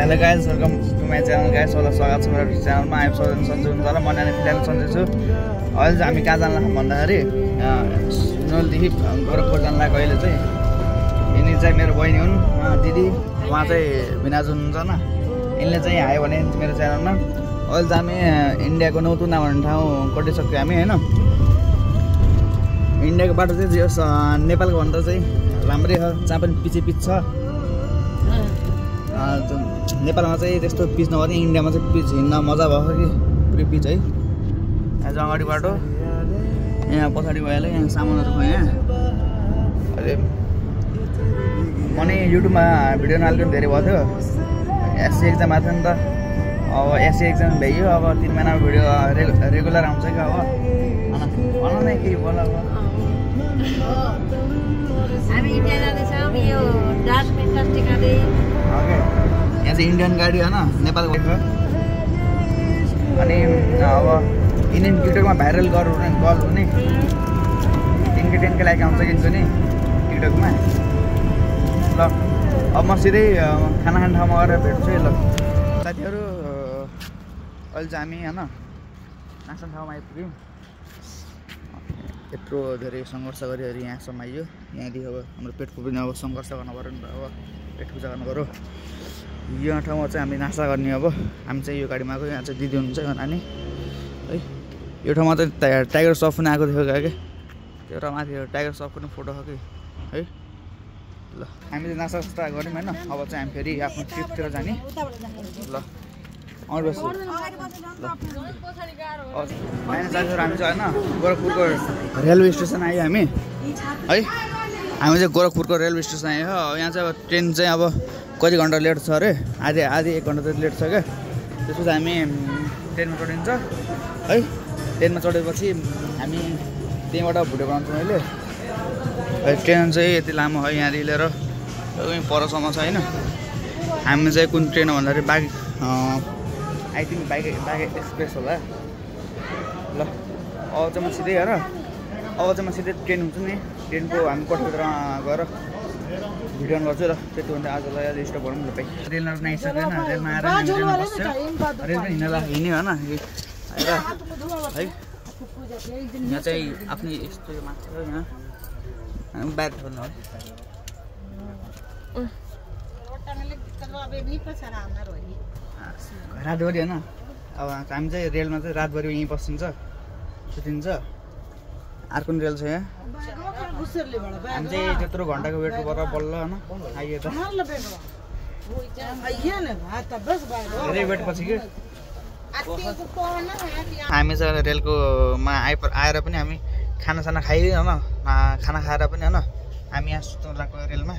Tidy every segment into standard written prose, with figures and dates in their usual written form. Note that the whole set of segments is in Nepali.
Hello guys, welcome to my channel guys. सबैलाई स्वागत छ मेरो च्यानलमा। आइम सबैजना सन्चै हुन्छ होला। म नानी फिलहाल सन्चै छु। अहिले चाहिँ हामी कहाँ जानु भन्दाखेरि नलदेखि गोरखपुर जानु लाग्यो। अहिले चाहिँ यिनी चाहिँ मेरो बहिनी हुन्, दिदी। उहाँ चाहिँ भिनाजु हुनुहुन्छ होइन। यिनले चाहिँ आयो भने मेरो च्यानलमा। अहिले चाहिँ हामी इन्डियाको नौतुना भन्ने ठाउँ कटिसक्यो हामी होइन। इन्डियाको बाटो चाहिँ जे होस् नेपालको भन्दा चाहिँ राम्रै छ, जहाँ पनि पिच छ। नेपालमा चाहिँ त्यस्तो पिच नभए इन्डियामा चाहिँ पिच हिँड्न मजा भएको कि पुरै पिच है। यहाँ चाहिँ अगाडि बाटो, यहाँ पछाडि भइहाल्यो। यहाँ सामानहरू भयो। यहाँ अहिले म नि युट्युबमा भिडियो नहाल्नु धेरै भयो थियो। एससी एक्जाम आएको थियो नि त। अब एससी एक्जाम भइयो। अब 3 महिनामा भिडियो रेगुलर आउँछ कि अब भन न के बोल। अब हामी इन्डिया जाँदैछौँ। यो डास्टबिन काट्दै यहाँ चाहिँ इन्डियन गाडी होइन, नेपालको अनि अब इन्डियन टिकटकमा भाइरल गर्ल हुने 10K लागि आउँछ किन्छु नि टिकटकमा। ल अब म सिधै खाना खाने ठाउँमा गएर भेट्छु है। ल साथीहरू, अहिले चाहिँ हामी होइन नाच्ने ठाउँमा आइपुग्यौँ। यत्रो धेरै सङ्घर्ष गरेर यहाँसम्म आइयो। यहाँदेखि अब हाम्रो पेटको पनि अब सङ्घर्ष गर्नु पऱ्यो नि त। अब पेट पूजा गर्नु पऱ्यो। यो ठाउँमा चाहिँ हामी नास्ता गर्ने। अब हामी चाहिँ यो गाडीमा आएको। यहाँ चाहिँ दिदी हुनुहुन्छ यो नानी है। यो ठाउँमा चाहिँ टाइगर सफ पनि आएको थियो क्या। त्यो माथि टाइगर सफको पनि फोटो छ कि है। ल हामीले नास्ता सास्ता गऱ्यौँ होइन। अब चाहिँ हामी फेरि आफ्नो ट्रिपतिर जाने। ल अरू बस्छु होइन साथीहरू। हामी चाहिँ होइन गोरखपुरको रेलवे स्टेसन आयो हामी है। हामी चाहिँ गोरखपुरको रेलवे स्टेसन आयो। यहाँ चाहिँ अब ट्रेन चाहिँ अब कति घन्टा लेट छ अरे, आधी 1 घन्टा चाहिँ लेट छ क्या। त्यसपछि हामी ट्रेनमा चढिन्छ है। ट्रेनमा चढेपछि हामी त्यहीँबाट भुटे बनाउँछौँ अहिले है। ट्रेन चाहिँ यति लामो है, यहाँदेखि लिएर परसम्म छ होइन। हामी चाहिँ कुन ट्रेन हो भन्दाखेरि आई थिङ्क बाइक एक्सप्रेस होला। ल अब चाहिँ म सिधै हेर, अब चाहिँ म सिधै ट्रेन हुन्छु नि। ट्रेनको हामी कठपुरमा गएर भिडियो गर्छु र त्यति भन्दा आजलाई अहिले स्टप गरौँ न। रेलमा पनि आइसकेन। रेलमा आएर रेल पनि हिँड्नलाई हिँड्यो होइन आएर है। यहाँ चाहिँ आफ्नै यस्तो मान्छे हो। यहाँ बाहिर खोल्नु है। रातभरि होइन। अब हामी चाहिँ रेलमा चाहिँ रातभरि यहीँ बसिन्छ, सुतिन्छ। अर्को रेल छ यहाँ। हामी चाहिँ त्यत्रो घन्टाको वेट गरेर बल्ल होइन आइयो त। धेरै वेट पछि कि हामी चाहिँ रेलकोमा आएर पनि हामी खानासाना खाइयो होइन। खाना खाएर पनि होइन हामी यहाँ सुत्नु लाग्यो रेलमा।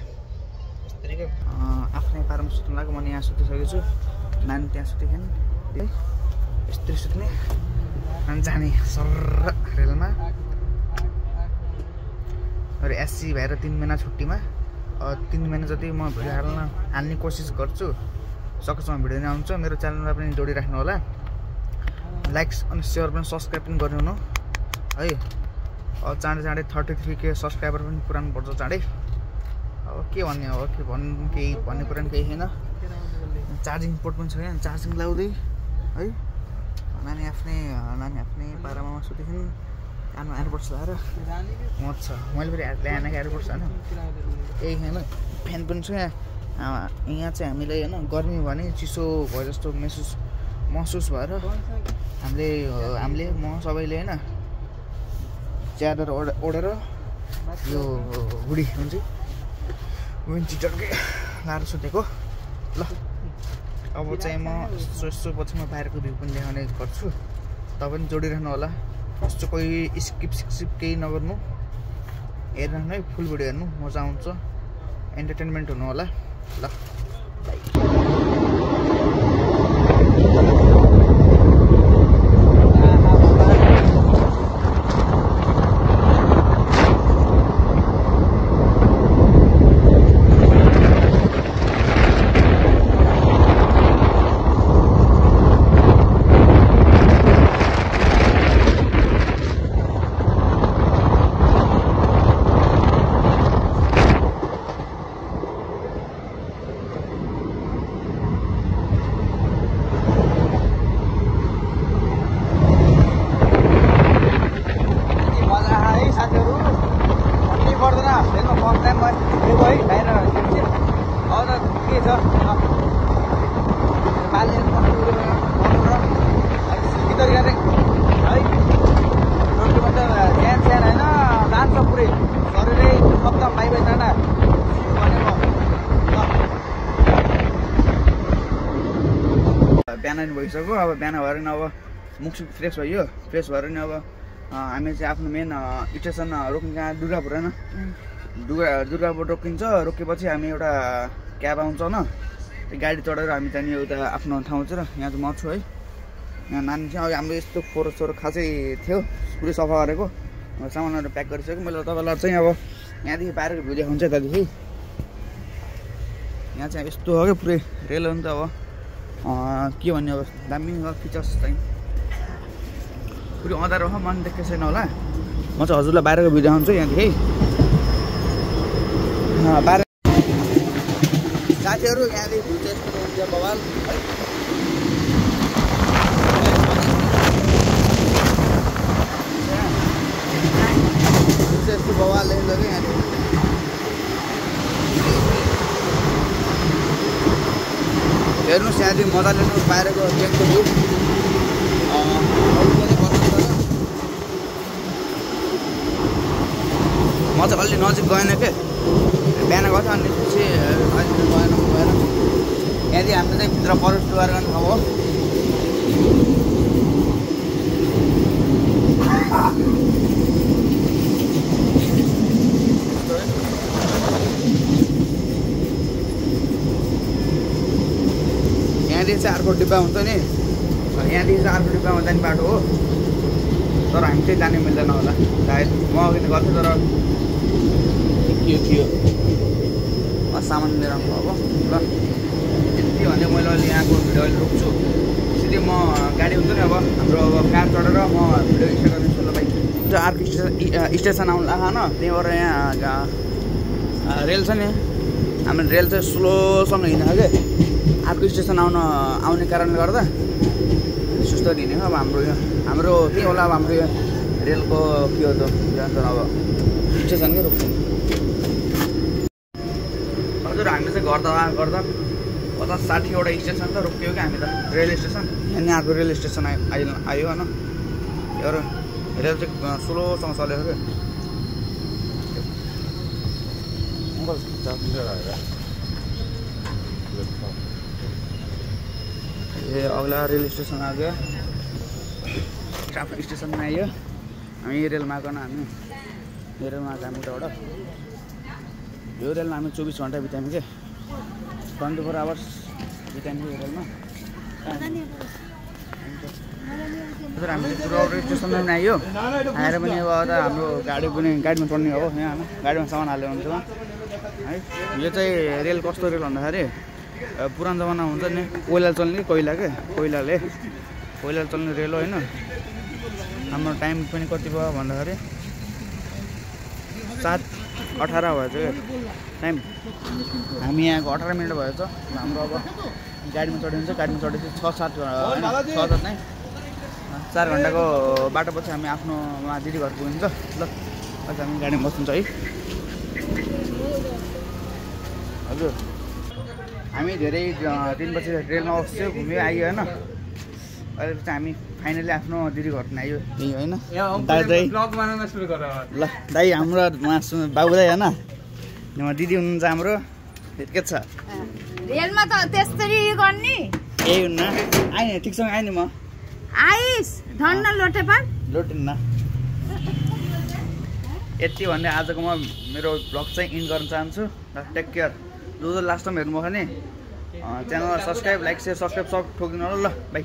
यस्तै आफ्नै पारामा सुत्नु लाग्यो। म यहाँ सुतिसकेको छु। नानी त्यहाँ सुतेको है। यस्तै सुत्ने अनि जाने सर रेलमा। अरे एससी भएर 3 महिना छुट्टीमा 3 महिना जति म भिडियो हाल्ने कोसिस गर्छु। सकेसम्म भिडियो नै आउँछ। मेरो च्यानलमा पनि जोडिराख्नु होला। लाइक अनि सेयर पनि सब्सक्राइब पनि गरिदिनु है। अब चाँडै 33K सब्सक्राइबर पनि पुराउनु पर्छ चाँडै। अब के भन्ने, अब के केही भन्ने कुरा पनि केही छैन। चार्जिङ पोर्ट पनि छ यहाँ, चार्जिङ लाउँदै है। नानी आफ्नै पारामा सुतेको कानमा एयरपोर्ट्स लगाएर मत छ। मैले फेरि ल्याएन एयरपोर्ट्स होइन। यही होइन फ्यान पनि छ यहाँ। यहाँ चाहिँ हामीले होइन गर्मी भने चिसो भयो जस्तो महसुस भएर हामीले म सबैले होइन च्यादर ओढेर यो हुडी हुन्छ विन्ड चिटरकै लाएर सुतेको। ल अब चाहिँ म यसो पछि म बाहिरको भ्यू पनि देखाउने गर्छु। तपाईँ पनि जोडिराख्नु होला। यस्तो कोही स्किप केही नगर्नु, हेरिराख्नु है। फुल भिडियो हेर्नु, मजा आउँछ, एन्टरटेनमेन्ट हुनु होला। ल बिहान नि भइसक्यो अब बिहान भएर नि अब मुखसुख फ्रेस भयो फ्रेस भएर नि अब हामी चाहिँ आफ्नो मेन स्टेसन रोक्ने कहाँ दुर्गापुर होइन दुर्गापुर रोकिन्छ रोकेपछि हामी एउटा क्याब आउँछ न त्यो गाडी चढेर हामी जाने एउटा आफ्नो ठाउँ चाहिँ र यहाँ चाहिँ म छु है यहाँ नानी चाहिँ अब हाम्रो यस्तो फोहोर सोहोर खासै थियो पुरै सफा गरेको सामानहरू प्याक गरिसक्यो मैले तपाईँलाई चाहिँ अब यहाँदेखि बाहिरको भ्यू देखाउँछ त्यहाँदेखि यहाँ चाहिँ यस्तो हो क्या पुरै रेल हो नि त अब के भन्ने अब दामी फिचर्स चाहिँ पुरै अँधारो हो मन देखेको छैन होला म चाहिँ हजुरलाई बाहिरको भ्यू देखाउँछु यहाँदेखि बाहिर साथीहरू यहाँदेखि भ्यू चाहिँ यस्तो हुन्छ बवाल है यस्तो बवाल देख्छ कि यहाँदेखि हेर्नुहोस् यहाँदेखि मजाले बाहिरको गेटको भ्यू म चाहिँ अलि नजिक गएन के बिहान गएको थियो अनि पछि अहिले गएन गएर यहाँदेखि हाम्रो चाहिँ भित्र प्रवेश द्वार गर्ने ठाउँ हो यहाँदेखि चाहिँ अर्को डिब्बा हुन्छ नि यहाँदेखि चाहिँ अर्को डिब्बामा जाने बाटो हो तर हामी चाहिँ जाने मिल्दैन होला सायद म अघि गएको थिएँ तर के थियो सामान लिएर आउनु अब ल यति भने मैले अहिले यहाँको भिडियो अहिले रोक्छु सिधै म गाडी हुन्छ नि अब हाम्रो अब कार चढेर म भिडियो स्टार्ट गर्दैछु ल भाइ अर्को स्टेसन आउनु लाग्छ होइन त्यहीँबाट यहाँ रेल छ नि हाम्रो रेल चाहिँ स्लोसँग हिँडेको क्या अर्को स्टेसन आउने कारणले गर्दा सुस्त हिँडेको अब हाम्रो के होला अब हाम्रो यो रेलको के हो त जान्छ अब स्टेसनकै रोक्छ हजुर हामीले चाहिँ गर्दा 50-60वटा स्टेसन त रोक्यो क्या हामी त रेल स्टेसन यहाँ अर्को रेल स्टेसन आयो होइन एउटा रेल चाहिँ स्लोसँग चलेको क्या ए अगला रेल स्टेसन आ गयो ट्राफिक स्टेसनमा आयो हामी यो रेलमा आएको न हामी यो रेलमा आएको हामी उताबाट यो रेलमा हामी 24 घन्टा बितायौँ के 24 आवर्स बितायौँ यो रेलमा हजुर हामी रेल स्टेसनमा पनि आयो आएर पनि अब हाम्रो गाडीमा चढ्ने हो यहाँ गाडीमा सामान हाल्यो हुन्छ है यो चाहिँ रेल कस्तो रेल भन्दाखेरि पुरानो जमाना हुन्छ नि कोइला चल्ने कि कोइलाले चल्ने रेल हो होइन हाम्रो टाइम पनि कति भयो भन्दाखेरि 7:18 भएछ क्या टाइम हामी यहाँको 18 मिनट भएछ हाम्रो अब गाडीमा चढिन्छ गाडीमा चढेपछि 6-7 नै 4 घन्टाको बाटोपछि हामी आफ्नो दिदी घर पुगिन्छ ल अहिले हामी गाडीमा बस्नुहुन्छ है हजुर हामी धेरै दिनपछि रेलमा बस्यो घुम्यो आयो होइन अहिले चाहिँ हामी फाइनली आफ्नो दिदी घर पनि आयो यही होइन ल दाइ हाम्रो बाबु दाइ होइन दिदी हुनुहुन्छ हाम्रो के छ रेलमा त त्यसरी गर्ने यही हुन्न आएँ ठिकसँग आएँ नि म आइस धन्न लोटिन्न यति भन्दै आजको म मेरो ब्लग चाहिँ इन्ड गर्न चाहन्छु ल टेक केयर जो लास्ट टाइम हेर्नुभयो भने च्यानललाई सब्सक्राइब लाइक सेयर सब्सक्राइब सब ठोकिदिनु होला ल बाई